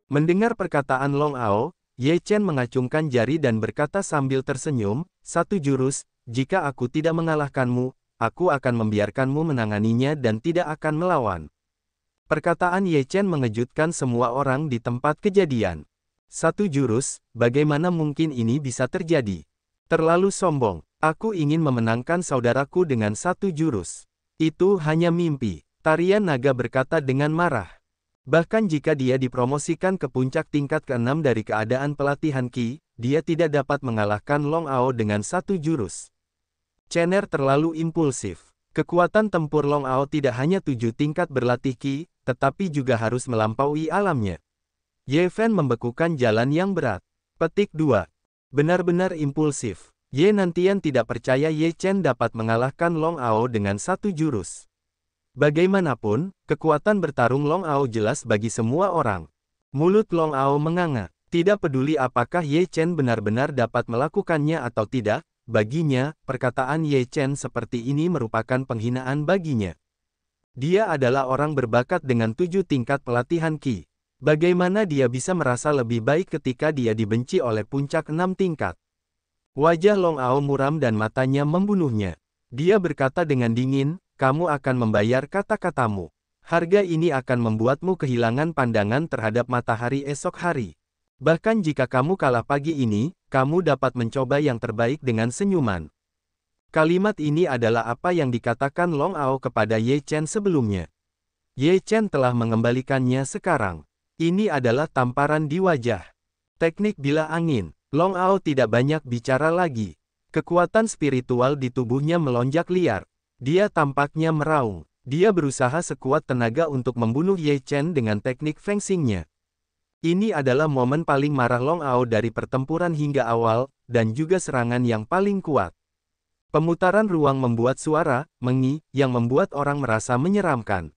Mendengar perkataan Long Ao, Ye Chen mengacungkan jari dan berkata sambil tersenyum, "Satu jurus, jika aku tidak mengalahkanmu, aku akan membiarkanmu menanganinya dan tidak akan melawan." Perkataan Ye Chen mengejutkan semua orang di tempat kejadian. Satu jurus, bagaimana mungkin ini bisa terjadi? Terlalu sombong. Aku ingin memenangkan saudaraku dengan satu jurus. Itu hanya mimpi. Tarian naga berkata dengan marah. Bahkan jika dia dipromosikan ke puncak tingkat ke-6 dari keadaan pelatihan Qi, dia tidak dapat mengalahkan Long Ao dengan satu jurus. Chener terlalu impulsif. Kekuatan tempur Long Ao tidak hanya 7 tingkat berlatih Qi, tetapi juga harus melampaui alamnya. Ye Fen membekukan jalan yang berat. Petik 2. Benar-benar impulsif. Ye Nantian tidak percaya Ye Chen dapat mengalahkan Long Ao dengan satu jurus. Bagaimanapun, kekuatan bertarung Long Ao jelas bagi semua orang. Mulut Long Ao menganga. Tidak peduli apakah Ye Chen benar-benar dapat melakukannya atau tidak, baginya, perkataan Ye Chen seperti ini merupakan penghinaan baginya. Dia adalah orang berbakat dengan 7 tingkat pelatihan Qi. Bagaimana dia bisa merasa lebih baik ketika dia dibenci oleh puncak 6 tingkat? Wajah Long Ao muram dan matanya membunuhnya. Dia berkata dengan dingin, "Kamu akan membayar kata-katamu. Harga ini akan membuatmu kehilangan pandangan terhadap matahari esok hari. Bahkan jika kamu kalah pagi ini, kamu dapat mencoba yang terbaik dengan senyuman." Kalimat ini adalah apa yang dikatakan Long Ao kepada Ye Chen sebelumnya. Ye Chen telah mengembalikannya sekarang. Ini adalah tamparan di wajah. Teknik bila angin. Long Ao tidak banyak bicara lagi. Kekuatan spiritual di tubuhnya melonjak liar. Dia tampaknya meraung. Dia berusaha sekuat tenaga untuk membunuh Ye Chen dengan teknik fencingnya. Ini adalah momen paling marah Long Ao dari pertempuran hingga awal, dan juga serangan yang paling kuat. Pemutaran ruang membuat suara, mengi, yang membuat orang merasa menyeramkan.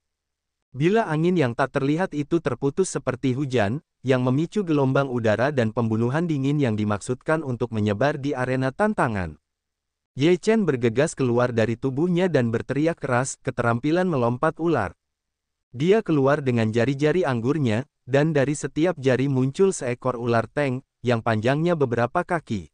Bila angin yang tak terlihat itu terputus seperti hujan, yang memicu gelombang udara dan pembunuhan dingin yang dimaksudkan untuk menyebar di arena tantangan. Ye Chen bergegas keluar dari tubuhnya dan berteriak keras, keterampilan melompat ular. Dia keluar dengan jari-jari anggurnya, dan dari setiap jari muncul seekor ular tank, yang panjangnya beberapa kaki.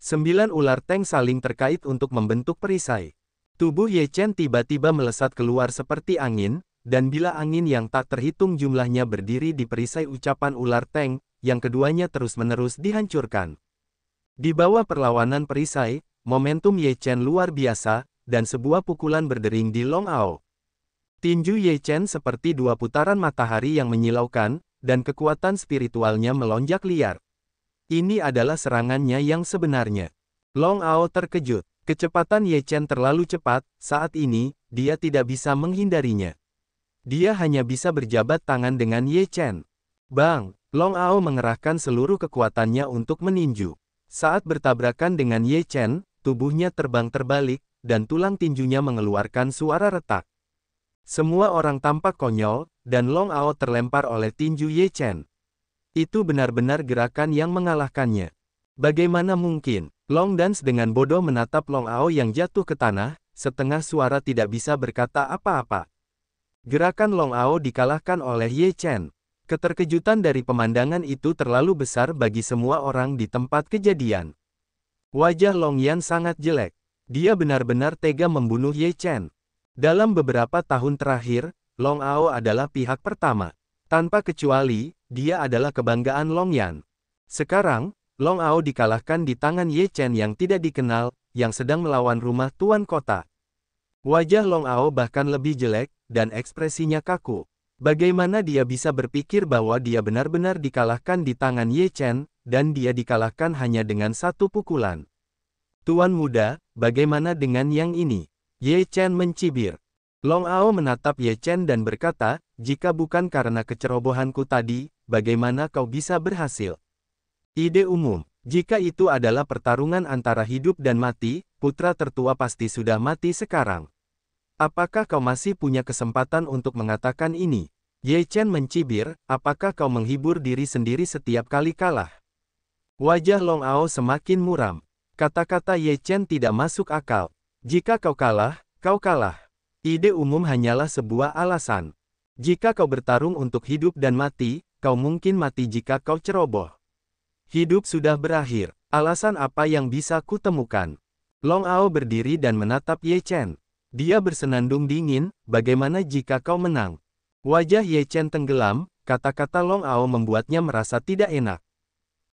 9 ular tank saling terkait untuk membentuk perisai. Tubuh Ye Chen tiba-tiba melesat keluar seperti angin, dan bila angin yang tak terhitung jumlahnya berdiri di perisai ucapan ular tank, yang keduanya terus-menerus dihancurkan. Di bawah perlawanan perisai, momentum Ye Chen luar biasa, dan sebuah pukulan berdering di Long Ao. Tinju Ye Chen seperti 2 putaran matahari yang menyilaukan, dan kekuatan spiritualnya melonjak liar. Ini adalah serangannya yang sebenarnya. Long Ao terkejut. Kecepatan Ye Chen terlalu cepat, saat ini, dia tidak bisa menghindarinya. Dia hanya bisa berjabat tangan dengan Ye Chen. Bang! Long Ao mengerahkan seluruh kekuatannya untuk meninju. Saat bertabrakan dengan Ye Chen, tubuhnya terbang terbalik, dan tulang tinjunya mengeluarkan suara retak. Semua orang tampak konyol, dan Long Ao terlempar oleh tinju Ye Chen. Itu benar-benar gerakan yang mengalahkannya. Bagaimana mungkin? Long Dance dengan bodoh menatap Long Ao yang jatuh ke tanah, setengah suara tidak bisa berkata apa-apa. Gerakan Long Ao dikalahkan oleh Ye Chen. Keterkejutan dari pemandangan itu terlalu besar bagi semua orang di tempat kejadian. Wajah Long Yan sangat jelek. Dia benar-benar tega membunuh Ye Chen. Dalam beberapa tahun terakhir, Long Ao adalah pihak pertama. Tanpa kecuali, dia adalah kebanggaan Long Yan. Sekarang, Long Ao dikalahkan di tangan Ye Chen yang tidak dikenal, yang sedang melawan rumah tuan kota. Wajah Long Ao bahkan lebih jelek, dan ekspresinya kaku. Bagaimana dia bisa berpikir bahwa dia benar-benar dikalahkan di tangan Ye Chen, dan dia dikalahkan hanya dengan satu pukulan. Tuan muda, bagaimana dengan yang ini? Ye Chen mencibir. Long Ao menatap Ye Chen dan berkata, "Jika bukan karena kecerobohanku tadi, bagaimana kau bisa berhasil?" Ide umum. Jika itu adalah pertarungan antara hidup dan mati, putra tertua pasti sudah mati sekarang. Apakah kau masih punya kesempatan untuk mengatakan ini? Ye Chen mencibir, apakah kau menghibur diri sendiri setiap kali kalah? Wajah Long Ao semakin muram. Kata-kata Ye Chen tidak masuk akal. Jika kau kalah, kau kalah. Ide umum hanyalah sebuah alasan. Jika kau bertarung untuk hidup dan mati, kau mungkin mati jika kau ceroboh. Hidup sudah berakhir. Alasan apa yang bisa kutemukan? Long Ao berdiri dan menatap Ye Chen. Dia bersenandung dingin, bagaimana jika kau menang? Wajah Ye Chen tenggelam, kata-kata Long Ao membuatnya merasa tidak enak.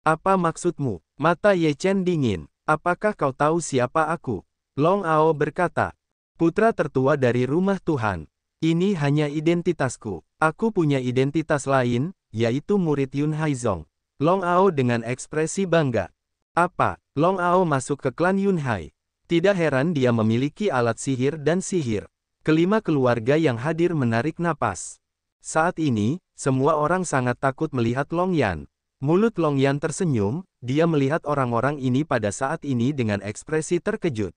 Apa maksudmu? Mata Ye Chen dingin. Apakah kau tahu siapa aku? Long Ao berkata, putra tertua dari rumah Tuhan. Ini hanya identitasku. Aku punya identitas lain, yaitu murid Yun Haizong. Long Ao dengan ekspresi bangga. Apa? Long Ao masuk ke klan Yun Hai. Tidak heran dia memiliki alat sihir dan sihir. Kelima keluarga yang hadir menarik napas. Saat ini, semua orang sangat takut melihat Long Yan. Mulut Long Yan tersenyum, dia melihat orang-orang ini pada saat ini dengan ekspresi terkejut.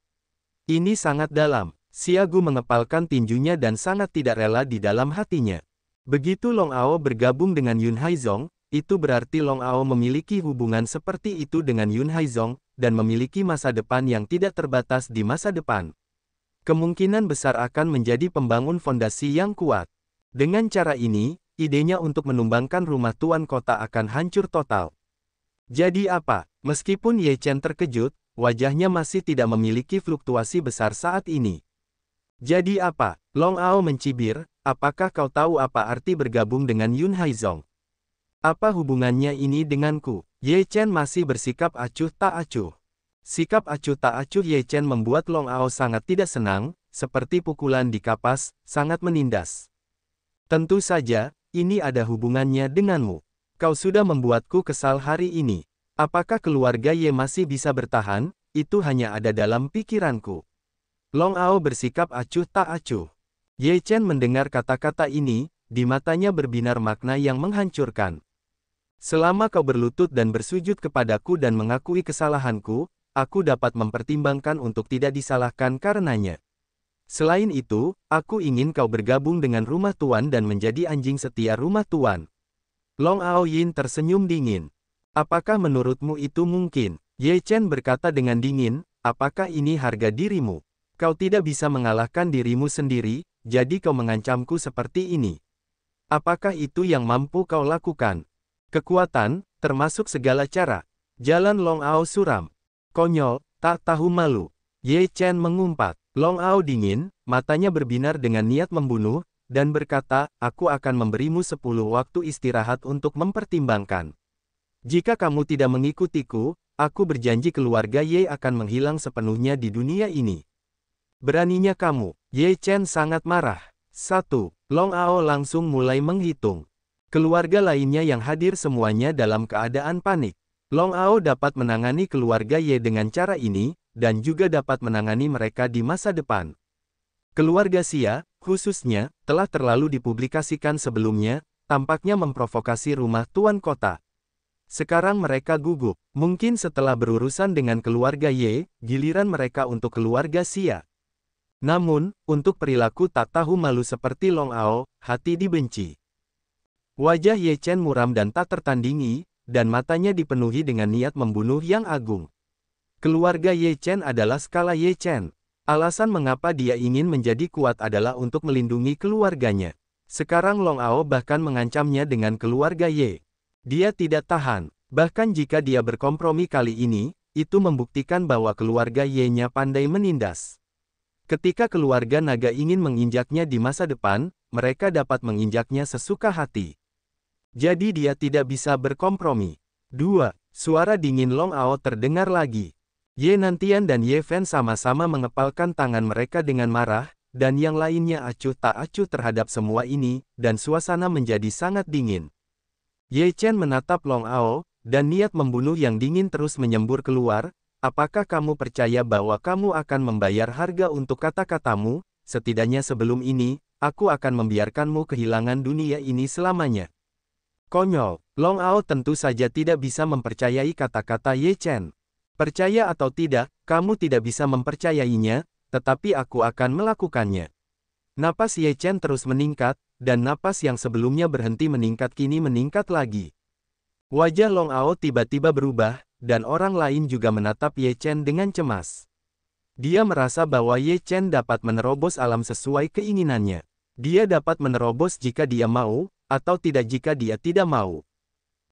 Ini sangat dalam. Xia Gu mengepalkan tinjunya dan sangat tidak rela di dalam hatinya. Begitu Long Ao bergabung dengan Yun Haizong, itu berarti Long Ao memiliki hubungan seperti itu dengan Yun Haizong, dan memiliki masa depan yang tidak terbatas di masa depan. Kemungkinan besar akan menjadi pembangun fondasi yang kuat. Dengan cara ini, idenya untuk menumbangkan rumah tuan kota akan hancur total. Jadi apa? Meskipun Ye Chen terkejut, wajahnya masih tidak memiliki fluktuasi besar saat ini. Jadi apa? Long Ao mencibir, apakah kau tahu apa arti bergabung dengan Yun Haizong? Apa hubungannya ini denganku? Ye Chen masih bersikap acuh tak acuh. Sikap acuh tak acuh Ye Chen membuat Long Ao sangat tidak senang, seperti pukulan di kapas, sangat menindas. Tentu saja, ini ada hubungannya denganmu. Kau sudah membuatku kesal hari ini. Apakah keluarga Ye masih bisa bertahan? Itu hanya ada dalam pikiranku. Long Ao bersikap acuh tak acuh. Ye Chen mendengar kata-kata ini, di matanya berbinar makna yang menghancurkan. Selama kau berlutut dan bersujud kepadaku dan mengakui kesalahanku, aku dapat mempertimbangkan untuk tidak disalahkan karenanya. Selain itu, aku ingin kau bergabung dengan rumah tuan dan menjadi anjing setia rumah tuan. Long Ao Yin tersenyum dingin. Apakah menurutmu itu mungkin? Ye Chen berkata dengan dingin, apakah ini harga dirimu? Kau tidak bisa mengalahkan dirimu sendiri, jadi kau mengancamku seperti ini. Apakah itu yang mampu kau lakukan? Kekuatan, termasuk segala cara. Jalan Long Ao suram. Konyol, tak tahu malu. Ye Chen mengumpat. Long Ao dingin, matanya berbinar dengan niat membunuh, dan berkata, aku akan memberimu 10 waktu istirahat untuk mempertimbangkan. Jika kamu tidak mengikutiku, aku berjanji keluarga Ye akan menghilang sepenuhnya di dunia ini. Beraninya kamu? Ye Chen sangat marah. 1. Long Ao langsung mulai menghitung. Keluarga lainnya yang hadir semuanya dalam keadaan panik. Long Ao dapat menangani keluarga Ye dengan cara ini, dan juga dapat menangani mereka di masa depan. Keluarga Xia, khususnya, telah terlalu dipublikasikan sebelumnya, tampaknya memprovokasi rumah tuan kota. Sekarang mereka gugup. Mungkin setelah berurusan dengan keluarga Ye, giliran mereka untuk keluarga Xia. Namun, untuk perilaku tak tahu malu seperti Long Ao, hati dibenci. Wajah Ye Chen muram dan tak tertandingi, dan matanya dipenuhi dengan niat membunuh yang agung. Keluarga Ye Chen adalah skala Ye Chen. Alasan mengapa dia ingin menjadi kuat adalah untuk melindungi keluarganya. Sekarang Long Ao bahkan mengancamnya dengan keluarga Ye. Dia tidak tahan. Bahkan jika dia berkompromi kali ini, itu membuktikan bahwa keluarga Ye-nya pandai menindas. Ketika keluarga naga ingin menginjaknya di masa depan, mereka dapat menginjaknya sesuka hati. Jadi dia tidak bisa berkompromi. 2. Suara dingin Long Ao terdengar lagi. Ye Nantian dan Ye Fen sama-sama mengepalkan tangan mereka dengan marah, dan yang lainnya acuh tak acuh terhadap semua ini, dan suasana menjadi sangat dingin. Ye Chen menatap Long Ao, dan niat membunuh yang dingin terus menyembur keluar. Apakah kamu percaya bahwa kamu akan membayar harga untuk kata-katamu? Setidaknya sebelum ini, aku akan membiarkanmu kehilangan dunia ini selamanya. Konyol, Long Ao tentu saja tidak bisa mempercayai kata-kata Ye Chen. Percaya atau tidak, kamu tidak bisa mempercayainya, tetapi aku akan melakukannya. Napas Ye Chen terus meningkat, dan napas yang sebelumnya berhenti meningkat kini meningkat lagi. Wajah Long Ao tiba-tiba berubah, dan orang lain juga menatap Ye Chen dengan cemas. Dia merasa bahwa Ye Chen dapat menerobos alam sesuai keinginannya. Dia dapat menerobos jika dia mau, atau tidak jika dia tidak mau.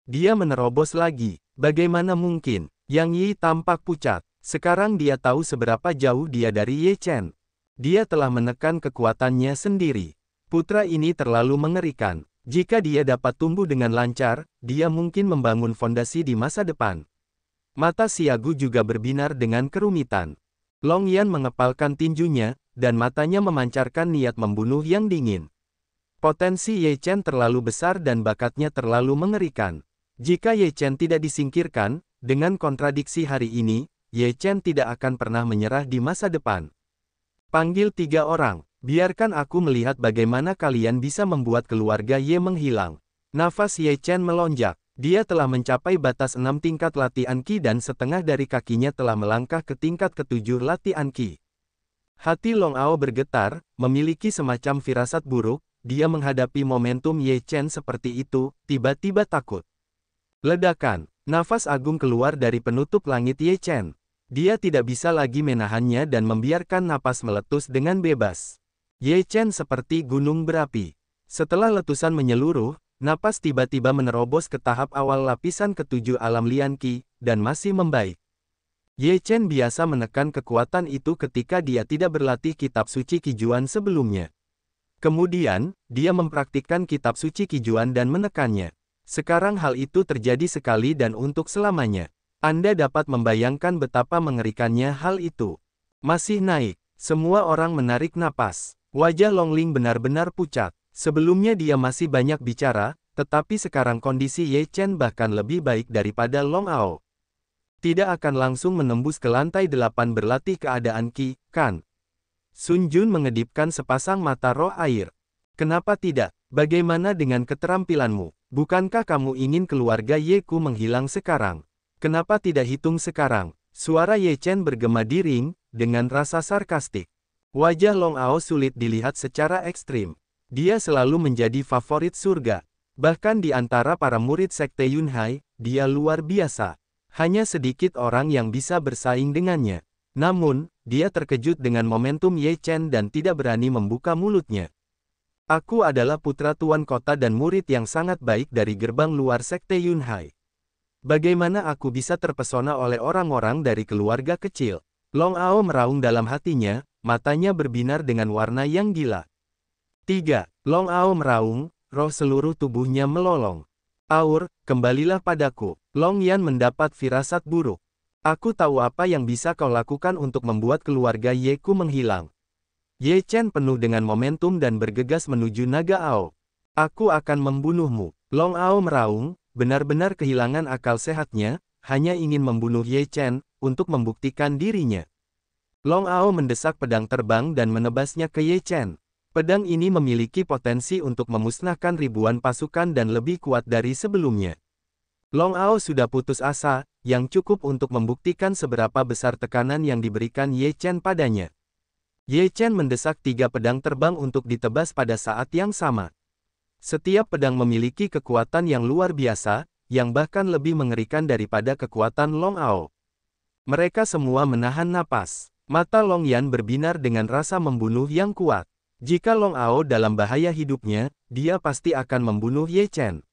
Dia menerobos lagi. Bagaimana mungkin? Yang Yi tampak pucat. Sekarang dia tahu seberapa jauh dia dari Ye Chen. Dia telah menekan kekuatannya sendiri. Putra ini terlalu mengerikan. Jika dia dapat tumbuh dengan lancar, dia mungkin membangun fondasi di masa depan. Mata Xiagu juga berbinar dengan kerumitan. Long Yan mengepalkan tinjunya, dan matanya memancarkan niat membunuh yang dingin. Potensi Ye Chen terlalu besar dan bakatnya terlalu mengerikan. Jika Ye Chen tidak disingkirkan, dengan kontradiksi hari ini, Ye Chen tidak akan pernah menyerah di masa depan. Panggil 3 orang. Biarkan aku melihat bagaimana kalian bisa membuat keluarga Ye menghilang. Nafas Ye Chen melonjak. Dia telah mencapai batas 6 tingkat latihan Qi dan setengah dari kakinya telah melangkah ke tingkat ke-7 latihan Qi. Hati Long Ao bergetar, memiliki semacam firasat buruk, dia menghadapi momentum Ye Chen seperti itu, tiba-tiba takut. Ledakan, nafas agung keluar dari penutup langit Ye Chen. Dia tidak bisa lagi menahannya dan membiarkan napas meletus dengan bebas. Ye Chen seperti gunung berapi. Setelah letusan menyeluruh, napas tiba-tiba menerobos ke tahap awal lapisan ke-7 alam Lian Qi, dan masih membaik. Ye Chen biasa menekan kekuatan itu ketika dia tidak berlatih kitab suci Qijuan sebelumnya. Kemudian, dia mempraktikkan kitab suci Qijuan dan menekannya. Sekarang hal itu terjadi sekali dan untuk selamanya. Anda dapat membayangkan betapa mengerikannya hal itu. Masih naik. Semua orang menarik napas. Wajah Long Ling benar-benar pucat. Sebelumnya dia masih banyak bicara, tetapi sekarang kondisi Ye Chen bahkan lebih baik daripada Long Ao. Tidak akan langsung menembus ke lantai 8 berlatih keadaan Qi, kan? Sun Jun mengedipkan sepasang mata roh air. Kenapa tidak? Bagaimana dengan keterampilanmu? Bukankah kamu ingin keluarga Ye Ku menghilang sekarang? Kenapa tidak hitung sekarang? Suara Ye Chen bergema di ring, dengan rasa sarkastik. Wajah Long Ao sulit dilihat secara ekstrim. Dia selalu menjadi favorit surga. Bahkan di antara para murid Sekte Yunhai, dia luar biasa. Hanya sedikit orang yang bisa bersaing dengannya. Namun, dia terkejut dengan momentum Ye Chen dan tidak berani membuka mulutnya. Aku adalah putra tuan kota dan murid yang sangat baik dari gerbang luar Sekte Yunhai. Bagaimana aku bisa terpesona oleh orang-orang dari keluarga kecil? Long Ao meraung dalam hatinya, matanya berbinar dengan warna yang gila. 3. Long Ao meraung, roh seluruh tubuhnya melolong. Aur, kembalilah padaku. Long Yan mendapat firasat buruk. Aku tahu apa yang bisa kau lakukan untuk membuat keluarga Ye Ku menghilang. Ye Chen penuh dengan momentum dan bergegas menuju naga Ao. Aku akan membunuhmu. Long Ao meraung, benar-benar kehilangan akal sehatnya, hanya ingin membunuh Ye Chen, untuk membuktikan dirinya. Long Ao mendesak pedang terbang dan menebasnya ke Ye Chen. Pedang ini memiliki potensi untuk memusnahkan ribuan pasukan dan lebih kuat dari sebelumnya. Long Ao sudah putus asa, yang cukup untuk membuktikan seberapa besar tekanan yang diberikan Ye Chen padanya. Ye Chen mendesak 3 pedang terbang untuk ditebas pada saat yang sama. Setiap pedang memiliki kekuatan yang luar biasa, yang bahkan lebih mengerikan daripada kekuatan Long Ao. Mereka semua menahan napas. Mata Long Yan berbinar dengan rasa membunuh yang kuat. Jika Long Ao dalam bahaya hidupnya, dia pasti akan membunuh Ye Chen.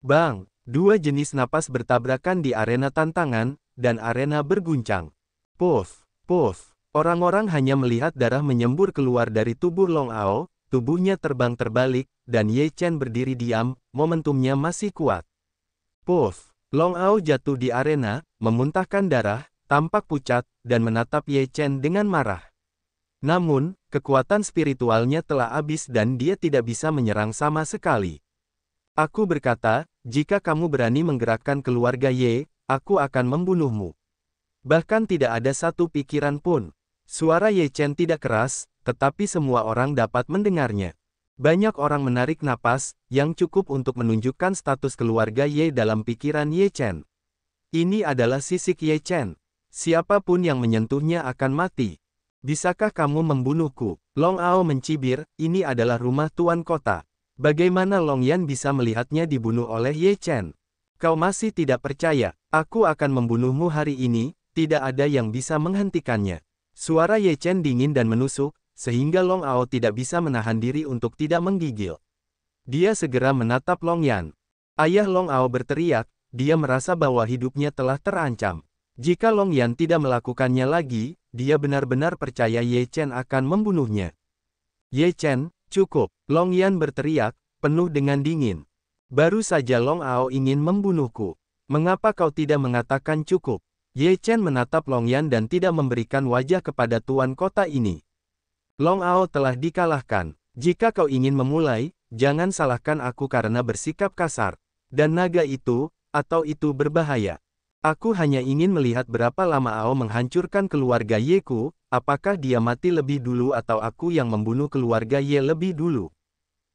Bang! 2 jenis napas bertabrakan di arena tantangan, dan arena berguncang. Puff! Puff! Orang-orang hanya melihat darah menyembur keluar dari tubuh Long Ao, tubuhnya terbang terbalik, dan Ye Chen berdiri diam, momentumnya masih kuat. Puff! Long Ao jatuh di arena, memuntahkan darah, tampak pucat, dan menatap Ye Chen dengan marah. Namun, kekuatan spiritualnya telah habis dan dia tidak bisa menyerang sama sekali. Aku berkata, jika kamu berani menggerakkan keluarga Ye, aku akan membunuhmu. Bahkan tidak ada satu pikiran pun. Suara Ye Chen tidak keras, tetapi semua orang dapat mendengarnya. Banyak orang menarik napas, yang cukup untuk menunjukkan status keluarga Ye dalam pikiran Ye Chen. Ini adalah sisik Ye Chen. Siapapun yang menyentuhnya akan mati. Bisakah kamu membunuhku? Long Ao mencibir, ini adalah rumah tuan kota. Bagaimana Long Yan bisa melihatnya dibunuh oleh Ye Chen? Kau masih tidak percaya? Aku akan membunuhmu hari ini, tidak ada yang bisa menghentikannya. Suara Ye Chen dingin dan menusuk, sehingga Long Ao tidak bisa menahan diri untuk tidak menggigil. Dia segera menatap Long Yan. Ayah Long Ao berteriak, dia merasa bahwa hidupnya telah terancam. Jika Long Yan tidak melakukannya lagi, dia benar-benar percaya Ye Chen akan membunuhnya. Ye Chen, cukup, Long Yan berteriak, penuh dengan dingin. Baru saja Long Ao ingin membunuhku. Mengapa kau tidak mengatakan cukup? Ye Chen menatap Long Yan dan tidak memberikan wajah kepada tuan kota ini. Long Ao telah dikalahkan. Jika kau ingin memulai, jangan salahkan aku karena bersikap kasar. Dan naga itu, atau itu berbahaya. Aku hanya ingin melihat berapa lama Ao menghancurkan keluarga Yeku, apakah dia mati lebih dulu atau aku yang membunuh keluarga Ye lebih dulu.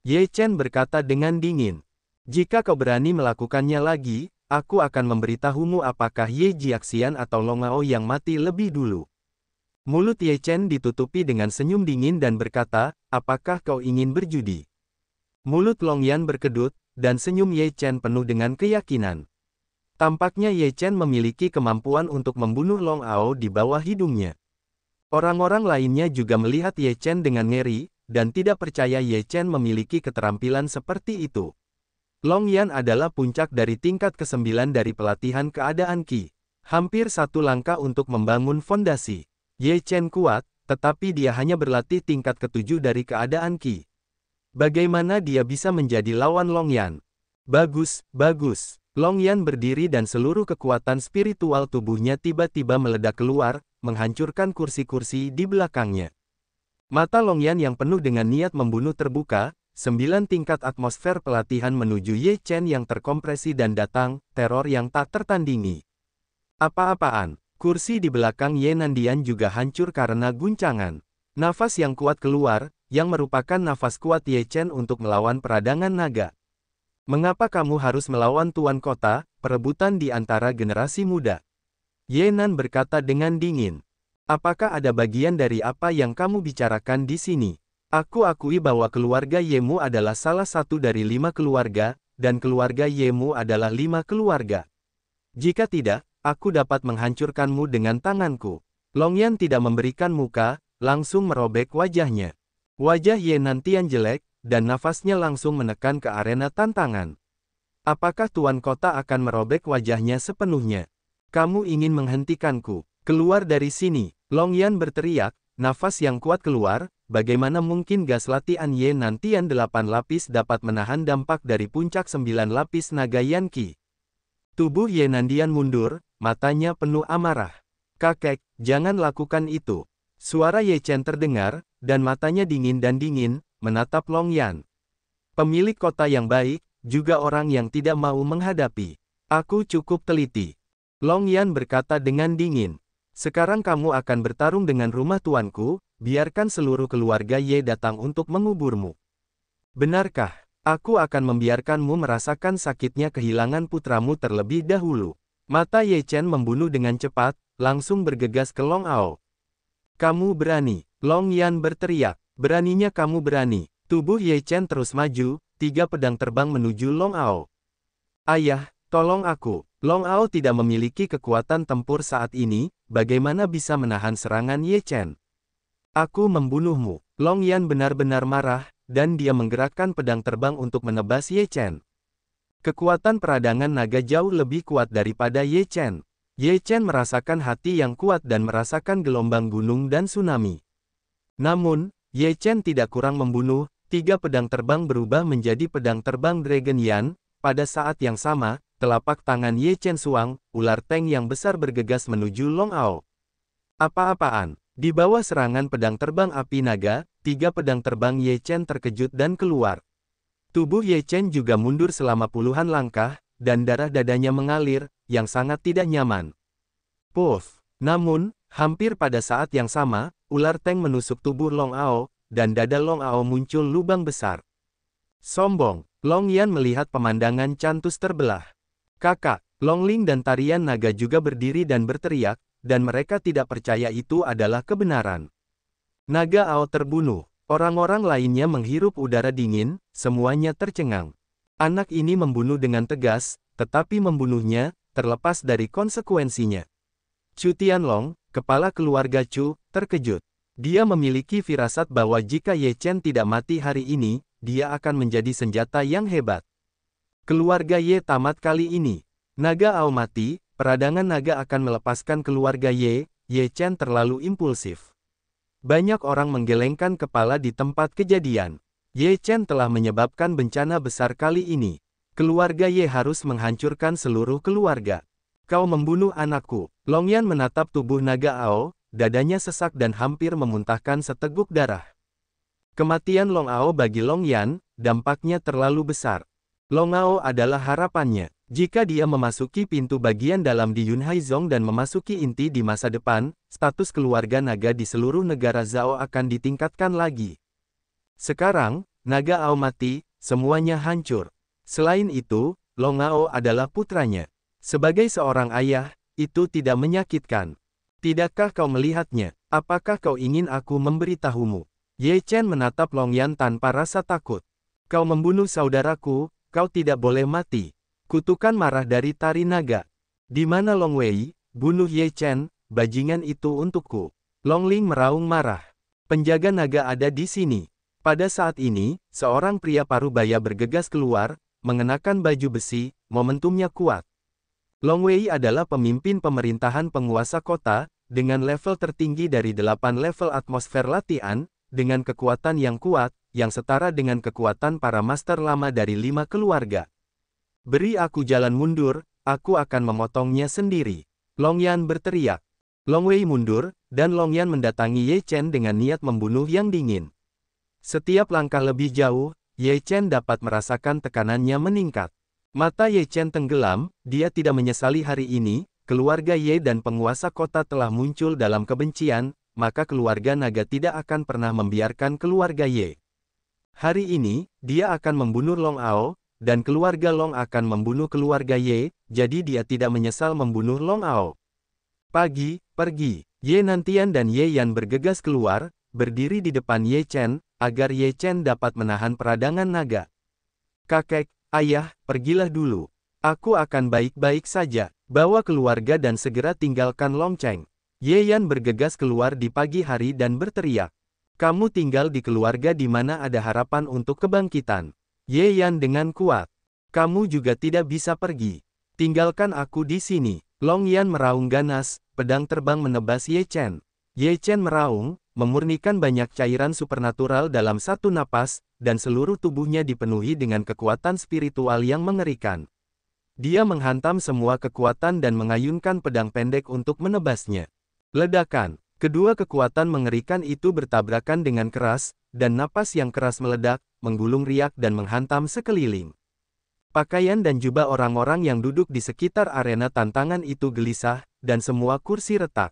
Ye Chen berkata dengan dingin. Jika kau berani melakukannya lagi, aku akan memberitahumu apakah Ye Jiaxian atau Long Ao yang mati lebih dulu. Mulut Ye Chen ditutupi dengan senyum dingin dan berkata, apakah kau ingin berjudi? Mulut Long Yan berkedut, dan senyum Ye Chen penuh dengan keyakinan. Tampaknya Ye Chen memiliki kemampuan untuk membunuh Long Ao di bawah hidungnya. Orang-orang lainnya juga melihat Ye Chen dengan ngeri, dan tidak percaya Ye Chen memiliki keterampilan seperti itu. Long Yan adalah puncak dari tingkat ke-9 dari pelatihan keadaan Qi. Hampir satu langkah untuk membangun fondasi. Ye Chen kuat, tetapi dia hanya berlatih tingkat ke-7 dari keadaan Qi. Bagaimana dia bisa menjadi lawan Long Yan? Bagus, bagus. Long Yan berdiri dan seluruh kekuatan spiritual tubuhnya tiba-tiba meledak keluar, menghancurkan kursi-kursi di belakangnya. Mata Long Yan yang penuh dengan niat membunuh terbuka, 9 tingkat atmosfer pelatihan menuju Ye Chen yang terkompresi dan datang, teror yang tak tertandingi. Apa-apaan? Kursi di belakang Ye Nandian juga hancur karena guncangan. Nafas yang kuat keluar, yang merupakan nafas kuat Ye Chen untuk melawan peradangan naga. Mengapa kamu harus melawan tuan kota, perebutan di antara generasi muda? Ye Nan berkata dengan dingin. Apakah ada bagian dari apa yang kamu bicarakan di sini? Aku akui bahwa keluarga Yemu adalah salah satu dari 5 keluarga, dan keluarga Yemu adalah 5 keluarga. Jika tidak, aku dapat menghancurkanmu dengan tanganku. Long Yan tidak memberikan muka, langsung merobek wajahnya. Wajah Ye Nantian jelek, dan nafasnya langsung menekan ke arena tantangan. Apakah tuan kota akan merobek wajahnya sepenuhnya? Kamu ingin menghentikanku? Keluar dari sini! Long Yan berteriak, nafas yang kuat keluar, bagaimana mungkin gas latihan Ye Nantian 8 lapis dapat menahan dampak dari puncak 9 lapis naga Yan Qi. Tubuh Ye Nandian mundur, matanya penuh amarah. Kakek, jangan lakukan itu. Suara Ye Chen terdengar, dan matanya dingin menatap Long Yan. Pemilik kota yang baik, juga orang yang tidak mau menghadapi. Aku cukup teliti. Long Yan berkata dengan dingin. Sekarang kamu akan bertarung dengan rumah tuanku, biarkan seluruh keluarga Ye datang untuk menguburmu. Benarkah? Aku akan membiarkanmu merasakan sakitnya kehilangan putramu terlebih dahulu. Mata Ye Chen membunuh dengan cepat, langsung bergegas ke Long Ao. Kamu berani, Long Yan berteriak. Beraninya kamu berani. Tubuh Ye Chen terus maju, 3 pedang terbang menuju Long Ao. Ayah, tolong aku. Long Ao tidak memiliki kekuatan tempur saat ini, bagaimana bisa menahan serangan Ye Chen? Aku membunuhmu. Long Yan benar-benar marah, dan dia menggerakkan pedang terbang untuk menebas Ye Chen. Kekuatan peradangan naga jauh lebih kuat daripada Ye Chen. Ye Chen merasakan hati yang kuat dan merasakan gelombang gunung dan tsunami. Namun, Ye Chen tidak kurang membunuh, 3 pedang terbang berubah menjadi pedang terbang Dragon Yan. Pada saat yang sama, telapak tangan Ye Chen suang, ular tank yang besar bergegas menuju Long Ao. Apa-apaan? Di bawah serangan pedang terbang api naga, 3 pedang terbang Ye Chen terkejut dan keluar. Tubuh Ye Chen juga mundur selama puluhan langkah, dan darah dadanya mengalir, yang sangat tidak nyaman. Puff! Namun, hampir pada saat yang sama, ular tank menusuk tubuh Long Ao, dan dada Long Ao muncul lubang besar. Sombong! Long Yan melihat pemandangan cantus terbelah. Kakak, Long Ling dan tarian naga juga berdiri dan berteriak, dan mereka tidak percaya itu adalah kebenaran. Naga Ao terbunuh. Orang-orang lainnya menghirup udara dingin, semuanya tercengang. Anak ini membunuh dengan tegas, tetapi membunuhnya, terlepas dari konsekuensinya. Chu Tianlong, kepala keluarga Chu, terkejut. Dia memiliki firasat bahwa jika Ye Chen tidak mati hari ini, dia akan menjadi senjata yang hebat. Keluarga Ye tamat kali ini. Naga Ao mati, peradangan naga akan melepaskan keluarga Ye Chen terlalu impulsif. Banyak orang menggelengkan kepala di tempat kejadian. Ye Chen telah menyebabkan bencana besar kali ini. Keluarga Ye harus menghancurkan seluruh keluarga. Kau membunuh anakku. Long Yan menatap tubuh naga Ao, dadanya sesak dan hampir memuntahkan seteguk darah. Kematian Long Ao bagi Long Yan, dampaknya terlalu besar. Long Ao adalah harapannya. Jika dia memasuki pintu bagian dalam di Yunhaizong dan memasuki inti di masa depan, status keluarga naga di seluruh negara Zhao akan ditingkatkan lagi. Sekarang, naga Ao mati, semuanya hancur. Selain itu, Long Ao adalah putranya. Sebagai seorang ayah, itu tidak menyakitkan. Tidakkah kau melihatnya? Apakah kau ingin aku memberitahumu? Ye Chen menatap Long Yan tanpa rasa takut. Kau membunuh saudaraku, kau tidak boleh mati. Kutukan marah dari tari naga. Di mana Long Wei? Bunuh Ye Chen, bajingan itu untukku. Long Ling meraung marah. Penjaga naga ada di sini. Pada saat ini, seorang pria parubaya bergegas keluar, mengenakan baju besi, momentumnya kuat. Long Wei adalah pemimpin pemerintahan penguasa kota, dengan level tertinggi dari 8 level atmosfer latihan, dengan kekuatan yang kuat, yang setara dengan kekuatan para master lama dari 5 keluarga. Beri aku jalan mundur, aku akan memotongnya sendiri. Long Yan berteriak. Long Wei mundur, dan Long Yan mendatangi Ye Chen dengan niat membunuh yang dingin. Setiap langkah lebih jauh, Ye Chen dapat merasakan tekanannya meningkat. Mata Ye Chen tenggelam, dia tidak menyesali hari ini, keluarga Ye dan penguasa kota telah muncul dalam kebencian, maka keluarga naga tidak akan pernah membiarkan keluarga Ye. Hari ini, dia akan membunuh Long Ao, dan keluarga Long akan membunuh keluarga Ye, jadi dia tidak menyesal membunuh Long Ao. Pergi. Ye Nantian dan Ye Yan bergegas keluar, berdiri di depan Ye Chen, agar Ye Chen dapat menahan peradangan naga. Kakek, ayah, pergilah dulu. Aku akan baik-baik saja. Bawa keluarga dan segera tinggalkan Long Cheng. Ye Yan bergegas keluar di pagi hari dan berteriak. Kamu tinggal di keluarga di mana ada harapan untuk kebangkitan. Ye Yan dengan kuat. Kamu juga tidak bisa pergi. Tinggalkan aku di sini. Long Yan meraung ganas, pedang terbang menebas Ye Chen. Ye Chen meraung, memurnikan banyak cairan supernatural dalam satu napas, dan seluruh tubuhnya dipenuhi dengan kekuatan spiritual yang mengerikan. Dia menghantam semua kekuatan dan mengayunkan pedang pendek untuk menebasnya. Ledakan. Kedua kekuatan mengerikan itu bertabrakan dengan keras, dan napas yang keras meledak, menggulung riak dan menghantam sekeliling. Pakaian dan jubah orang-orang yang duduk di sekitar arena tantangan itu gelisah, dan semua kursi retak.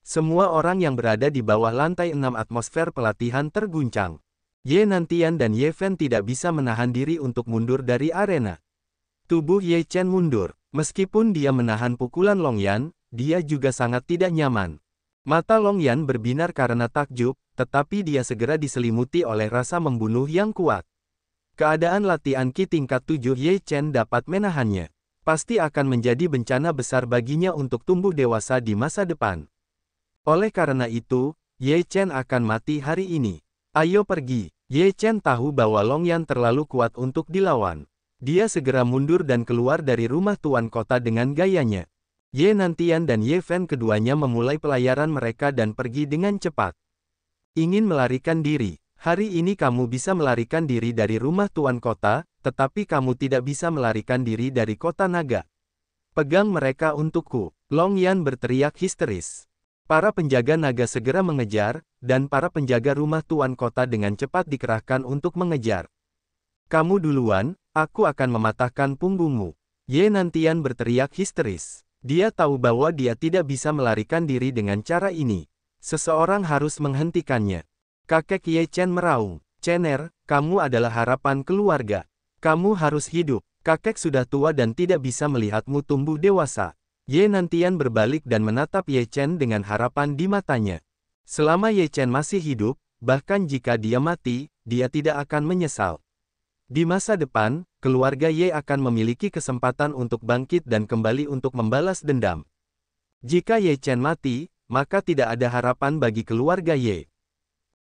Semua orang yang berada di bawah lantai 6 atmosfer pelatihan terguncang. Ye Nantian dan Ye Fen tidak bisa menahan diri untuk mundur dari arena. Tubuh Ye Chen mundur. Meskipun dia menahan pukulan Long Yan, dia juga sangat tidak nyaman. Mata Long Yan berbinar karena takjub, tetapi dia segera diselimuti oleh rasa membunuh yang kuat. Keadaan latihan Ki tingkat 7 Ye Chen dapat menahannya. Pasti akan menjadi bencana besar baginya untuk tumbuh dewasa di masa depan. Oleh karena itu, Ye Chen akan mati hari ini. Ayo pergi. Ye Chen tahu bahwa Long Yan terlalu kuat untuk dilawan. Dia segera mundur dan keluar dari rumah tuan kota dengan gayanya. Ye Nantian dan Ye Fen keduanya memulai pelayaran mereka dan pergi dengan cepat. Ingin melarikan diri. Hari ini kamu bisa melarikan diri dari rumah tuan kota, tetapi kamu tidak bisa melarikan diri dari kota naga. Pegang mereka untukku. Long Yan berteriak histeris. Para penjaga naga segera mengejar, dan para penjaga rumah tuan kota dengan cepat dikerahkan untuk mengejar. Kamu duluan, aku akan mematahkan punggungmu. Ye Nantian berteriak histeris. Dia tahu bahwa dia tidak bisa melarikan diri dengan cara ini. Seseorang harus menghentikannya. Kakek Ye Chen meraung. Chener, kamu adalah harapan keluarga. Kamu harus hidup. Kakek sudah tua dan tidak bisa melihatmu tumbuh dewasa. Ye Nantian berbalik dan menatap Ye Chen dengan harapan di matanya. Selama Ye Chen masih hidup, bahkan jika dia mati, dia tidak akan menyesal. Di masa depan, keluarga Ye akan memiliki kesempatan untuk bangkit dan kembali untuk membalas dendam. Jika Ye Chen mati, maka tidak ada harapan bagi keluarga Ye.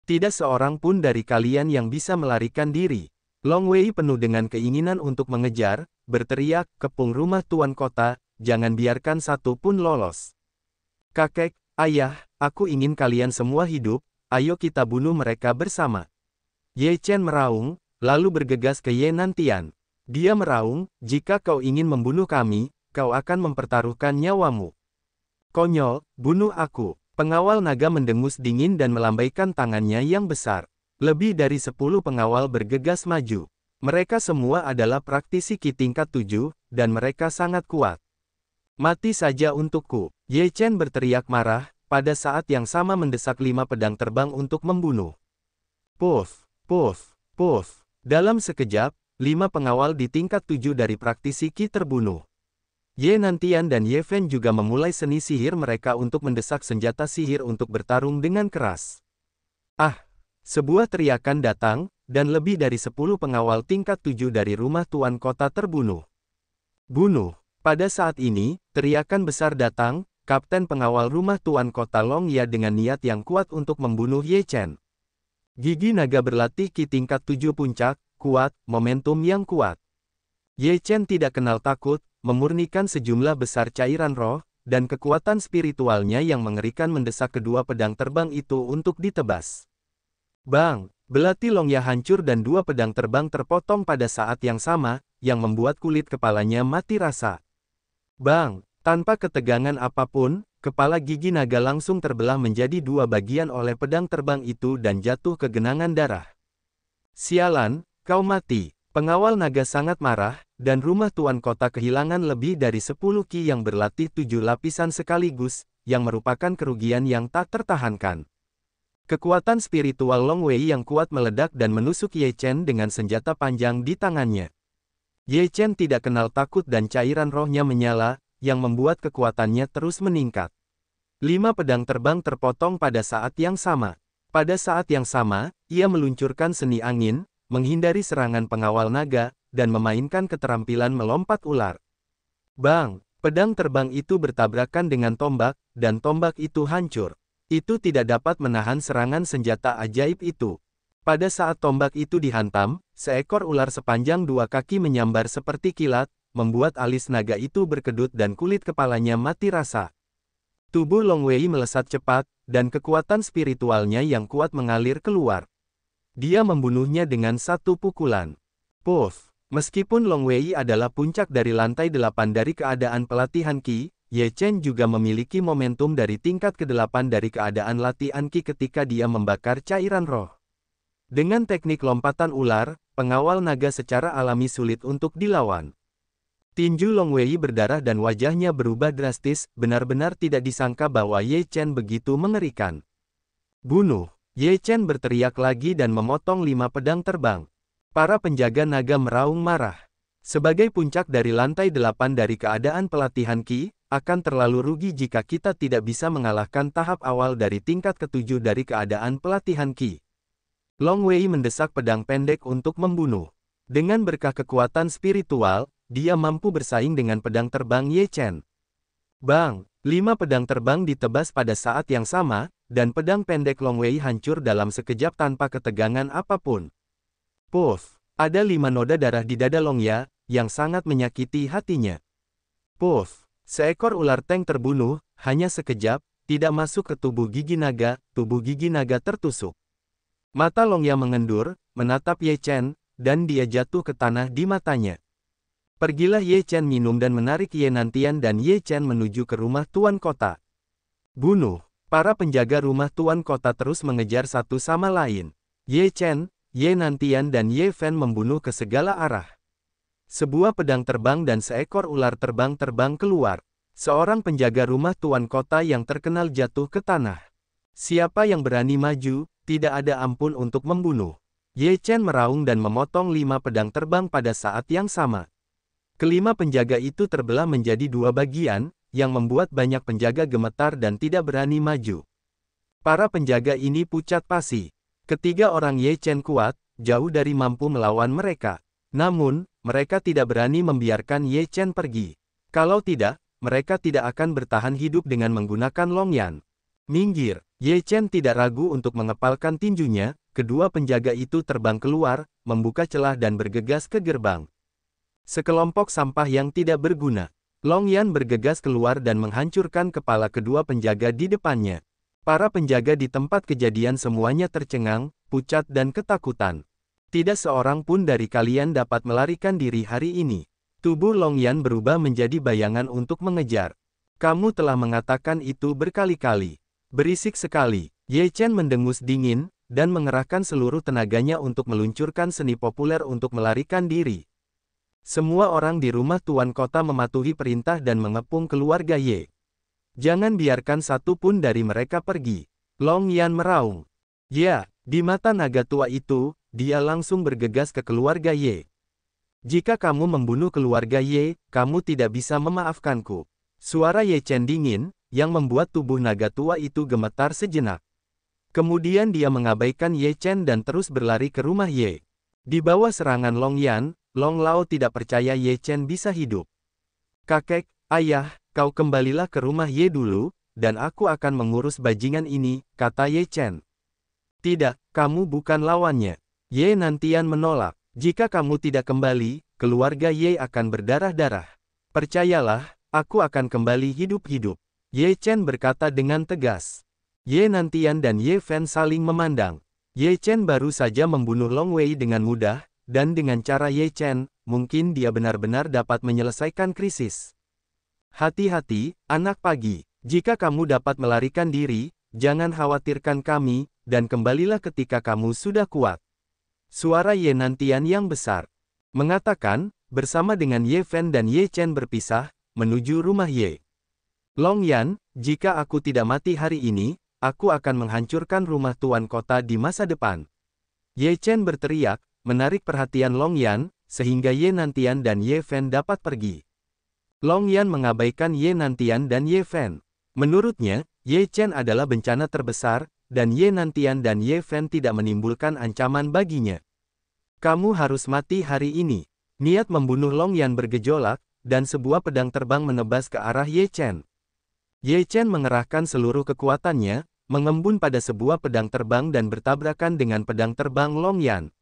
Tidak seorang pun dari kalian yang bisa melarikan diri. Long Wei penuh dengan keinginan untuk mengejar, berteriak, "Kepung rumah Tuan Kota, jangan biarkan satu pun lolos. Kakek, ayah, aku ingin kalian semua hidup, ayo kita bunuh mereka bersama." Ye Chen meraung, lalu bergegas ke Ye Nantian. Dia meraung, "Jika kau ingin membunuh kami, kau akan mempertaruhkan nyawamu. Konyol, bunuh aku." Pengawal naga mendengus dingin dan melambaikan tangannya yang besar. Lebih dari 10 pengawal bergegas maju. Mereka semua adalah praktisi Qi tingkat 7, dan mereka sangat kuat. "Mati saja untukku!" Ye Chen berteriak marah, pada saat yang sama mendesak 5 pedang terbang untuk membunuh. Puff, puff, puff. Dalam sekejap, 5 pengawal di tingkat 7 dari praktisi Qi terbunuh. Ye Nantian dan Ye Fen juga memulai seni sihir mereka untuk mendesak senjata sihir untuk bertarung dengan keras. Ah! Sebuah teriakan datang, dan lebih dari 10 pengawal tingkat 7 dari rumah Tuan Kota terbunuh. Bunuh! Pada saat ini, teriakan besar datang, Kapten pengawal rumah Tuan Kota Long Ya dengan niat yang kuat untuk membunuh Ye Chen. Gigi naga berlatih Qi tingkat 7 puncak, kuat, momentum yang kuat. Ye Chen tidak kenal takut, memurnikan sejumlah besar cairan roh, dan kekuatan spiritualnya yang mengerikan mendesak kedua pedang terbang itu untuk ditebas. Bang! Belati Long Ya hancur dan 2 pedang terbang terpotong pada saat yang sama, yang membuat kulit kepalanya mati rasa. Bang! Tanpa ketegangan apapun, kepala gigi naga langsung terbelah menjadi 2 bagian oleh pedang terbang itu dan jatuh ke genangan darah. "Sialan, kau mati!" Pengawal naga sangat marah, dan rumah Tuan Kota kehilangan lebih dari 10 Qi yang berlatih 7 lapisan sekaligus, yang merupakan kerugian yang tak tertahankan. Kekuatan spiritual Long Wei yang kuat meledak dan menusuk Ye Chen dengan senjata panjang di tangannya. Ye Chen tidak kenal takut dan cairan rohnya menyala, yang membuat kekuatannya terus meningkat. 5 pedang terbang terpotong pada saat yang sama. Pada saat yang sama, ia meluncurkan seni angin, menghindari serangan pengawal naga, dan memainkan keterampilan melompat ular. Bang! Pedang terbang itu bertabrakan dengan tombak, dan tombak itu hancur. Itu tidak dapat menahan serangan senjata ajaib itu. Pada saat tombak itu dihantam, seekor ular sepanjang 2 kaki menyambar seperti kilat, membuat alis naga itu berkedut dan kulit kepalanya mati rasa. Tubuh Long Wei melesat cepat, dan kekuatan spiritualnya yang kuat mengalir keluar. Dia membunuhnya dengan 1 pukulan. Puff! Meskipun Long Wei adalah puncak dari lantai 8 dari keadaan pelatihan Qi, Ye Chen juga memiliki momentum dari tingkat ke-8 dari keadaan latihan Qi ketika dia membakar cairan roh. Dengan teknik lompatan ular, pengawal naga secara alami sulit untuk dilawan. Tinju Long Wei berdarah dan wajahnya berubah drastis, benar-benar tidak disangka bahwa Ye Chen begitu mengerikan. "Bunuh!" Ye Chen berteriak lagi dan memotong 5 pedang terbang. Para penjaga naga meraung marah. Sebagai puncak dari lantai 8 dari keadaan pelatihan Qi, akan terlalu rugi jika kita tidak bisa mengalahkan tahap awal dari tingkat ke-7 dari keadaan pelatihan Qi. Long Wei mendesak pedang pendek untuk membunuh. Dengan berkah kekuatan spiritual, dia mampu bersaing dengan pedang terbang Ye Chen. Bang! 5 pedang terbang ditebas pada saat yang sama, dan pedang pendek Long Wei hancur dalam sekejap tanpa ketegangan apapun. Puff! Ada 5 noda darah di dada Long Ya, yang sangat menyakiti hatinya. Puff! Seekor ular tank terbunuh, hanya sekejap, tidak masuk ke tubuh gigi naga tertusuk. Mata Long Ya mengendur, menatap Ye Chen, dan dia jatuh ke tanah di matanya. Pergilah Ye Chen minum dan menarik Ye Nantian dan Ye Chen menuju ke rumah Tuan Kota. Bunuh! Para penjaga rumah Tuan Kota terus mengejar satu sama lain. Ye Chen, Ye Nantian dan Ye Fen membunuh ke segala arah. Sebuah pedang terbang dan seekor ular terbang keluar. Seorang penjaga rumah Tuan Kota yang terkenal jatuh ke tanah. Siapa yang berani maju, tidak ada ampun untuk membunuh. Ye Chen meraung dan memotong 5 pedang terbang pada saat yang sama. Kelima penjaga itu terbelah menjadi 2 bagian, yang membuat banyak penjaga gemetar dan tidak berani maju. Para penjaga ini pucat pasi. Ketiga orang Ye Chen kuat, jauh dari mampu melawan mereka. Namun, mereka tidak berani membiarkan Ye Chen pergi. Kalau tidak, mereka tidak akan bertahan hidup dengan menggunakan Long Yan. Minggir! Ye Chen tidak ragu untuk mengepalkan tinjunya, kedua penjaga itu terbang keluar, membuka celah dan bergegas ke gerbang. Sekelompok sampah yang tidak berguna. Long Yan bergegas keluar dan menghancurkan kepala kedua penjaga di depannya. Para penjaga di tempat kejadian semuanya tercengang, pucat dan ketakutan. Tidak seorang pun dari kalian dapat melarikan diri hari ini. Tubuh Long Yan berubah menjadi bayangan untuk mengejar. Kamu telah mengatakan itu berkali-kali. Berisik sekali. Ye Chen mendengus dingin, dan mengerahkan seluruh tenaganya untuk meluncurkan seni populer untuk melarikan diri. Semua orang di rumah tuan kota mematuhi perintah dan mengepung keluarga Ye. Jangan biarkan satu pun dari mereka pergi. Long Yan meraung. Ya, di mata naga tua itu, dia langsung bergegas ke keluarga Ye. Jika kamu membunuh keluarga Ye, kamu tidak bisa memaafkanku. Suara Ye Chen dingin, yang membuat tubuh naga tua itu gemetar sejenak. Kemudian dia mengabaikan Ye Chen dan terus berlari ke rumah Ye. Di bawah serangan Long Yan, Long Lao tidak percaya Ye Chen bisa hidup. Kakek, ayah, kau kembalilah ke rumah Ye dulu, dan aku akan mengurus bajingan ini, kata Ye Chen. Tidak, kamu bukan lawannya. Ye Nantian menolak. Jika kamu tidak kembali, keluarga Ye akan berdarah-darah. Percayalah, aku akan kembali hidup-hidup. Ye Chen berkata dengan tegas. Ye Nantian dan Ye Fen saling memandang. Ye Chen baru saja membunuh Long Wei dengan mudah, dan dengan cara Ye Chen, mungkin dia benar-benar dapat menyelesaikan krisis. Hati-hati, anak pagi. Jika kamu dapat melarikan diri, jangan khawatirkan kami, dan kembalilah ketika kamu sudah kuat. Suara Ye Nantian yang besar mengatakan, bersama dengan Ye Fen dan Ye Chen berpisah, menuju rumah Ye. Long Yan, jika aku tidak mati hari ini, aku akan menghancurkan rumah tuan kota di masa depan. Ye Chen berteriak, menarik perhatian Long Yan, sehingga Ye Nantian dan Ye Fen dapat pergi. Long Yan mengabaikan Ye Nantian dan Ye Fen. Menurutnya, Ye Chen adalah bencana terbesar, dan Ye Nantian dan Ye Fen tidak menimbulkan ancaman baginya. Kamu harus mati hari ini. Niat membunuh Long Yan bergejolak, dan sebuah pedang terbang menebas ke arah Ye Chen. Ye Chen mengerahkan seluruh kekuatannya, mengembun pada sebuah pedang terbang dan bertabrakan dengan pedang terbang Long Yan.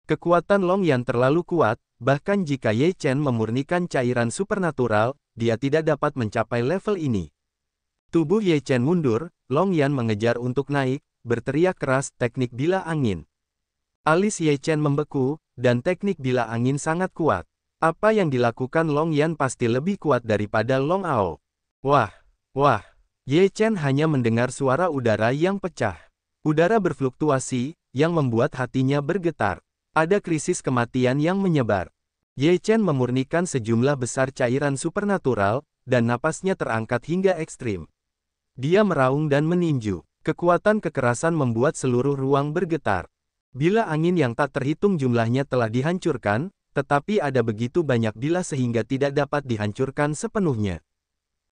Kekuatan Long Yan terlalu kuat, bahkan jika Ye Chen memurnikan cairan supernatural, dia tidak dapat mencapai level ini. Tubuh Ye Chen mundur, Long Yan mengejar untuk naik, berteriak keras teknik bila angin. Alis Ye Chen membeku, dan teknik bila angin sangat kuat. Apa yang dilakukan Long Yan pasti lebih kuat daripada Long Ao. Wah! Wah! Ye Chen hanya mendengar suara udara yang pecah. Udara berfluktuasi, yang membuat hatinya bergetar. Ada krisis kematian yang menyebar. Ye Chen memurnikan sejumlah besar cairan supernatural, dan napasnya terangkat hingga ekstrim. Dia meraung dan meninju. Kekuatan kekerasan membuat seluruh ruang bergetar. Bila angin yang tak terhitung jumlahnya telah dihancurkan, tetapi ada begitu banyak bila sehingga tidak dapat dihancurkan sepenuhnya.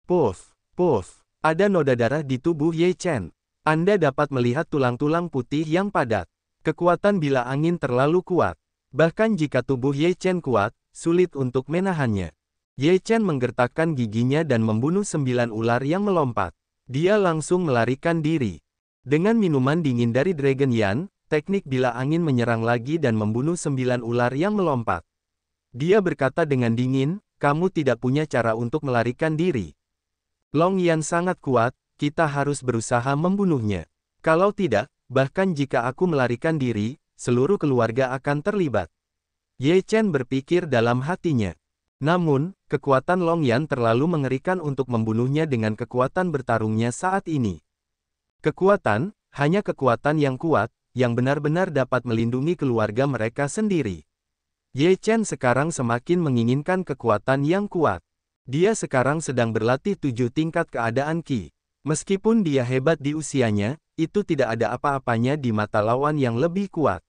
Puff! Puff! Ada noda darah di tubuh Ye Chen. Anda dapat melihat tulang-tulang putih yang padat. Kekuatan bila angin terlalu kuat. Bahkan jika tubuh Ye Chen kuat, sulit untuk menahannya. Ye Chen menggertakkan giginya dan membunuh 9 ular yang melompat. Dia langsung melarikan diri. Dengan minuman dingin dari Dragon Yan, teknik bila angin menyerang lagi dan membunuh 9 ular yang melompat. Dia berkata dengan dingin, kamu tidak punya cara untuk melarikan diri. Long Yan sangat kuat, kita harus berusaha membunuhnya. Kalau tidak, bahkan jika aku melarikan diri, seluruh keluarga akan terlibat. Ye Chen berpikir dalam hatinya. Namun, kekuatan Long Yan terlalu mengerikan untuk membunuhnya dengan kekuatan bertarungnya saat ini. Kekuatan, hanya kekuatan yang kuat, yang benar-benar dapat melindungi keluarga mereka sendiri. Ye Chen sekarang semakin menginginkan kekuatan yang kuat. Dia sekarang sedang berlatih 7 tingkat keadaan Qi. Meskipun dia hebat di usianya, itu tidak ada apa-apanya di mata lawan yang lebih kuat.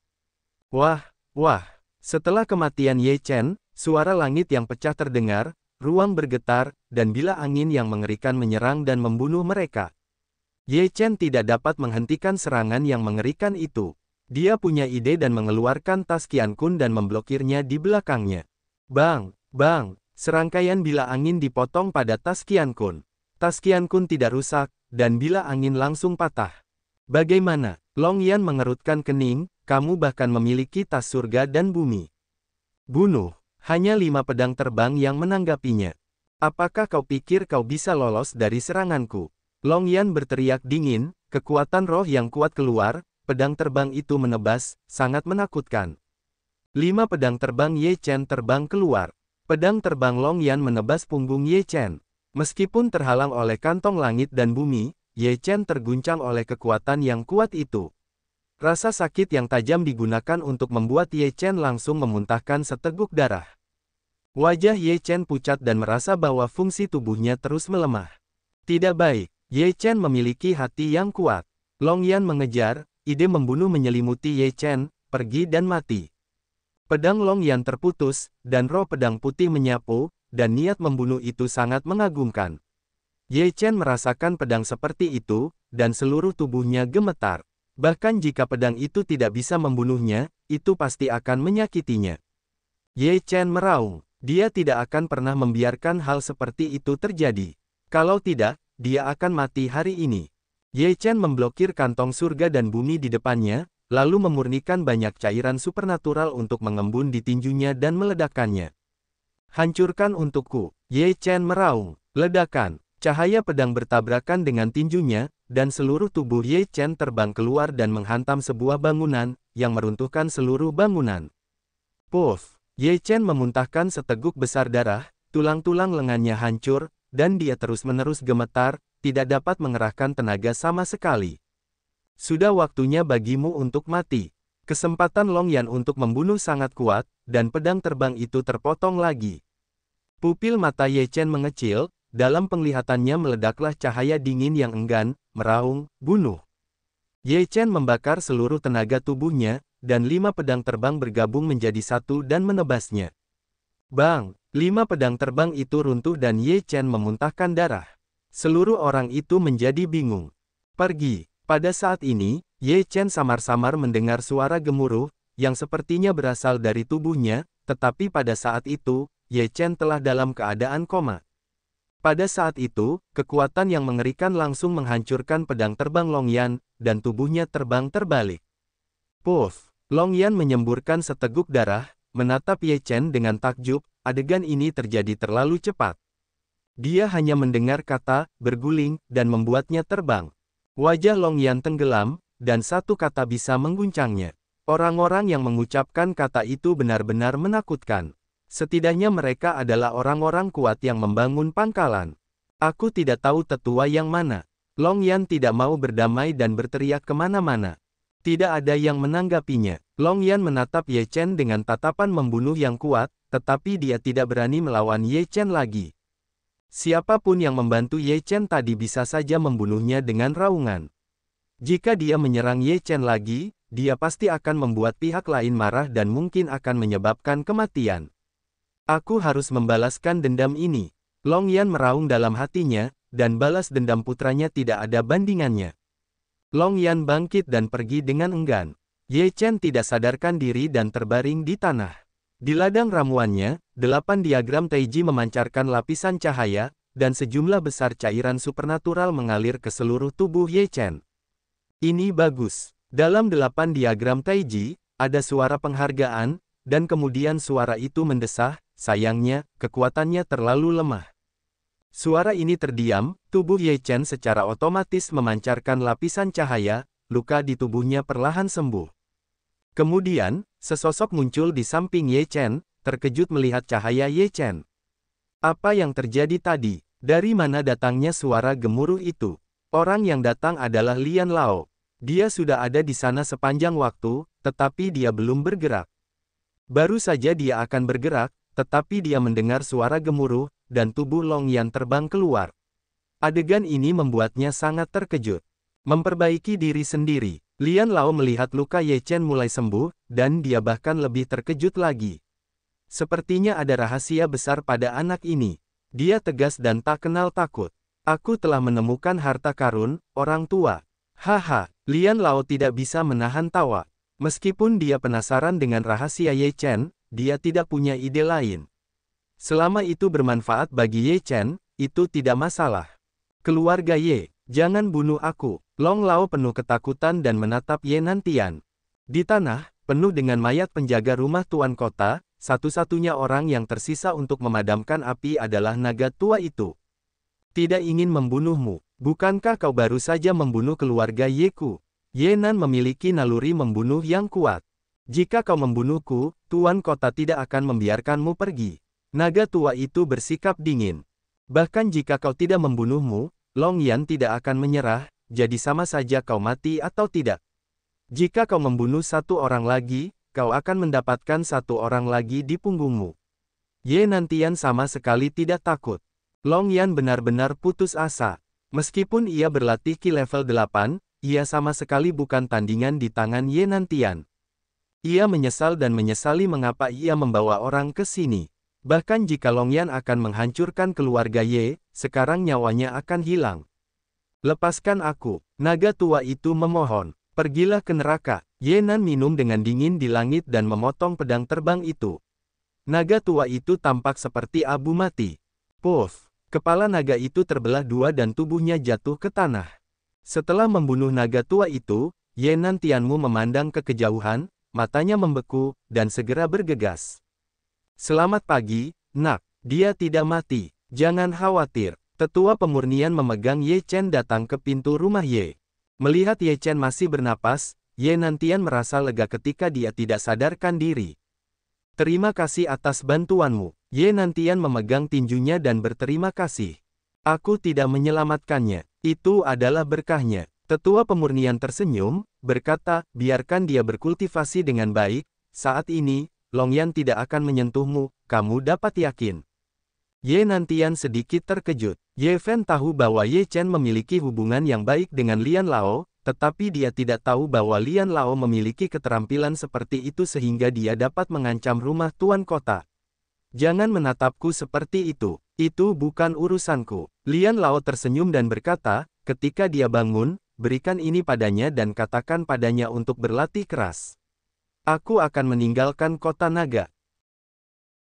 Wah, wah. Setelah kematian Ye Chen, suara langit yang pecah terdengar, ruang bergetar, dan bila angin yang mengerikan menyerang dan membunuh mereka. Ye Chen tidak dapat menghentikan serangan yang mengerikan itu. Dia punya ide dan mengeluarkan tas Qiankun dan memblokirnya di belakangnya. Bang! Bang! Serangkaian bila angin dipotong pada tas Qiankun. Tas Qiankun tidak rusak, dan bila angin langsung patah. Bagaimana? Long Yan mengerutkan kening, kamu bahkan memiliki tas surga dan bumi. Bunuh. Hanya 5 pedang terbang yang menanggapinya. Apakah kau pikir kau bisa lolos dari seranganku? Long Yan berteriak dingin, kekuatan roh yang kuat keluar, pedang terbang itu menebas, sangat menakutkan. 5 pedang terbang Ye Chen terbang keluar. Pedang terbang Long Yan menebas punggung Ye Chen. Meskipun terhalang oleh kantong langit dan bumi, Ye Chen terguncang oleh kekuatan yang kuat itu. Rasa sakit yang tajam digunakan untuk membuat Ye Chen langsung memuntahkan seteguk darah. Wajah Ye Chen pucat dan merasa bahwa fungsi tubuhnya terus melemah. Tidak baik, Ye Chen memiliki hati yang kuat. Long Yan mengejar, ide membunuh menyelimuti Ye Chen, pergi dan mati. Pedang Long Yan terputus, dan roh pedang putih menyapu, dan niat membunuh itu sangat mengagumkan. Ye Chen merasakan pedang seperti itu, dan seluruh tubuhnya gemetar. Bahkan jika pedang itu tidak bisa membunuhnya, itu pasti akan menyakitinya. Ye Chen meraung. Dia tidak akan pernah membiarkan hal seperti itu terjadi. Kalau tidak, dia akan mati hari ini. Ye Chen memblokir kantong surga dan bumi di depannya, lalu memurnikan banyak cairan supernatural untuk mengembun di tinjunya dan meledakkannya. Hancurkan untukku. Ye Chen meraung. Ledakan. Cahaya pedang bertabrakan dengan tinjunya, dan seluruh tubuh Ye Chen terbang keluar dan menghantam sebuah bangunan, yang meruntuhkan seluruh bangunan. Puff! Ye Chen memuntahkan seteguk besar darah, tulang-tulang lengannya hancur, dan dia terus-menerus gemetar, tidak dapat mengerahkan tenaga sama sekali. Sudah waktunya bagimu untuk mati. Kesempatan Long Yan untuk membunuh sangat kuat, dan pedang terbang itu terpotong lagi. Pupil mata Ye Chen mengecil, dalam penglihatannya meledaklah cahaya dingin yang enggan, meraung, bunuh. Ye Chen membakar seluruh tenaga tubuhnya, dan 5 pedang terbang bergabung menjadi satu dan menebasnya. Bang! 5 pedang terbang itu runtuh dan Ye Chen memuntahkan darah. Seluruh orang itu menjadi bingung. Pergi! Pada saat ini, Ye Chen samar-samar mendengar suara gemuruh, yang sepertinya berasal dari tubuhnya, tetapi pada saat itu, Ye Chen telah dalam keadaan koma. Pada saat itu, kekuatan yang mengerikan langsung menghancurkan pedang terbang Long Yan, dan tubuhnya terbang terbalik. Puff! Long Yan menyemburkan seteguk darah, menatap Ye Chen dengan takjub, adegan ini terjadi terlalu cepat. Dia hanya mendengar kata, berguling, dan membuatnya terbang. Wajah Long Yan tenggelam, dan satu kata bisa mengguncangnya. Orang-orang yang mengucapkan kata itu benar-benar menakutkan. Setidaknya mereka adalah orang-orang kuat yang membangun pangkalan. Aku tidak tahu tetua yang mana. Long Yan tidak mau berdamai dan berteriak kemana-mana. Tidak ada yang menanggapinya. Long Yan menatap Ye Chen dengan tatapan membunuh yang kuat, tetapi dia tidak berani melawan Ye Chen lagi. Siapapun yang membantu Ye Chen tadi bisa saja membunuhnya dengan raungan. Jika dia menyerang Ye Chen lagi, dia pasti akan membuat pihak lain marah dan mungkin akan menyebabkan kematian. Aku harus membalaskan dendam ini. Long Yan meraung dalam hatinya, dan balas dendam putranya tidak ada bandingannya. Long Yan bangkit dan pergi dengan enggan. Ye Chen tidak sadarkan diri dan terbaring di tanah. Di ladang ramuannya, 8 diagram Taiji memancarkan lapisan cahaya, dan sejumlah besar cairan supernatural mengalir ke seluruh tubuh Ye Chen. Ini bagus. Dalam 8 diagram Taiji, ada suara penghargaan, dan kemudian suara itu mendesah, sayangnya, kekuatannya terlalu lemah. Suara ini terdiam, tubuh Ye Chen secara otomatis memancarkan lapisan cahaya, luka di tubuhnya perlahan sembuh. Kemudian, sesosok muncul di samping Ye Chen, terkejut melihat cahaya Ye Chen. Apa yang terjadi tadi? Dari mana datangnya suara gemuruh itu? Orang yang datang adalah Lian Lao. Dia sudah ada di sana sepanjang waktu, tetapi dia belum bergerak. Baru saja dia akan bergerak, tetapi dia mendengar suara gemuruh, dan tubuh Long Yan terbang keluar. Adegan ini membuatnya sangat terkejut. Memperbaiki diri sendiri, Lian Lao melihat luka Ye Chen mulai sembuh, dan dia bahkan lebih terkejut lagi. Sepertinya ada rahasia besar pada anak ini. Dia tegas dan tak kenal takut. Aku telah menemukan harta karun, orang tua. Haha, Lian Lao tidak bisa menahan tawa. Meskipun dia penasaran dengan rahasia Ye Chen, dia tidak punya ide lain. Selama itu bermanfaat bagi Ye Chen, itu tidak masalah. Keluarga Ye, Jangan bunuh aku. Long Lao penuh ketakutan dan menatap Ye Nantian. Di tanah, penuh dengan mayat penjaga rumah tuan kota, satu-satunya orang yang tersisa untuk memadamkan api adalah naga tua itu. Tidak ingin membunuhmu. Bukankah kau baru saja membunuh keluarga Yeku? Ye Nan memiliki naluri membunuh yang kuat. Jika kau membunuhku, tuan kota tidak akan membiarkanmu pergi. Naga tua itu bersikap dingin. Bahkan jika kau tidak membunuhmu, Long Yan tidak akan menyerah, jadi sama saja kau mati atau tidak. Jika kau membunuh satu orang lagi, kau akan mendapatkan satu orang lagi di punggungmu. Ye Nantian sama sekali tidak takut. Long Yan benar-benar putus asa. Meskipun ia berlatih ki level 8, ia sama sekali bukan tandingan di tangan Ye Nantian. Ia menyesal dan menyesali mengapa ia membawa orang ke sini. Bahkan jika Long Yan akan menghancurkan keluarga Ye, sekarang nyawanya akan hilang. Lepaskan aku, naga tua itu memohon. Pergilah ke neraka. Ye Nan minum dengan dingin di langit dan memotong pedang terbang itu. Naga tua itu tampak seperti abu mati. Puff! Kepala naga itu terbelah dua dan tubuhnya jatuh ke tanah. Setelah membunuh naga tua itu, Ye Nantianmu memandang ke kejauhan, matanya membeku, dan segera bergegas. Selamat pagi, nak. Dia tidak mati. Jangan khawatir. Tetua pemurnian memegang Ye Chen datang ke pintu rumah Ye. Melihat Ye Chen masih bernapas, Ye Nantian merasa lega ketika dia tidak sadarkan diri. Terima kasih atas bantuanmu. Ye Nantian memegang tinjunya dan berterima kasih. Aku tidak menyelamatkannya. Itu adalah berkahnya. Tetua pemurnian tersenyum, berkata, biarkan dia berkultivasi dengan baik. Saat ini, Long Yan tidak akan menyentuhmu, kamu dapat yakin. Ye Nantian sedikit terkejut. Ye Fen tahu bahwa Ye Chen memiliki hubungan yang baik dengan Lian Lao, tetapi dia tidak tahu bahwa Lian Lao memiliki keterampilan seperti itu sehingga dia dapat mengancam rumah tuan kota. Jangan menatapku seperti itu. Itu bukan urusanku. Lian Lao tersenyum dan berkata, ketika dia bangun, berikan ini padanya dan katakan padanya untuk berlatih keras. Aku akan meninggalkan kota naga.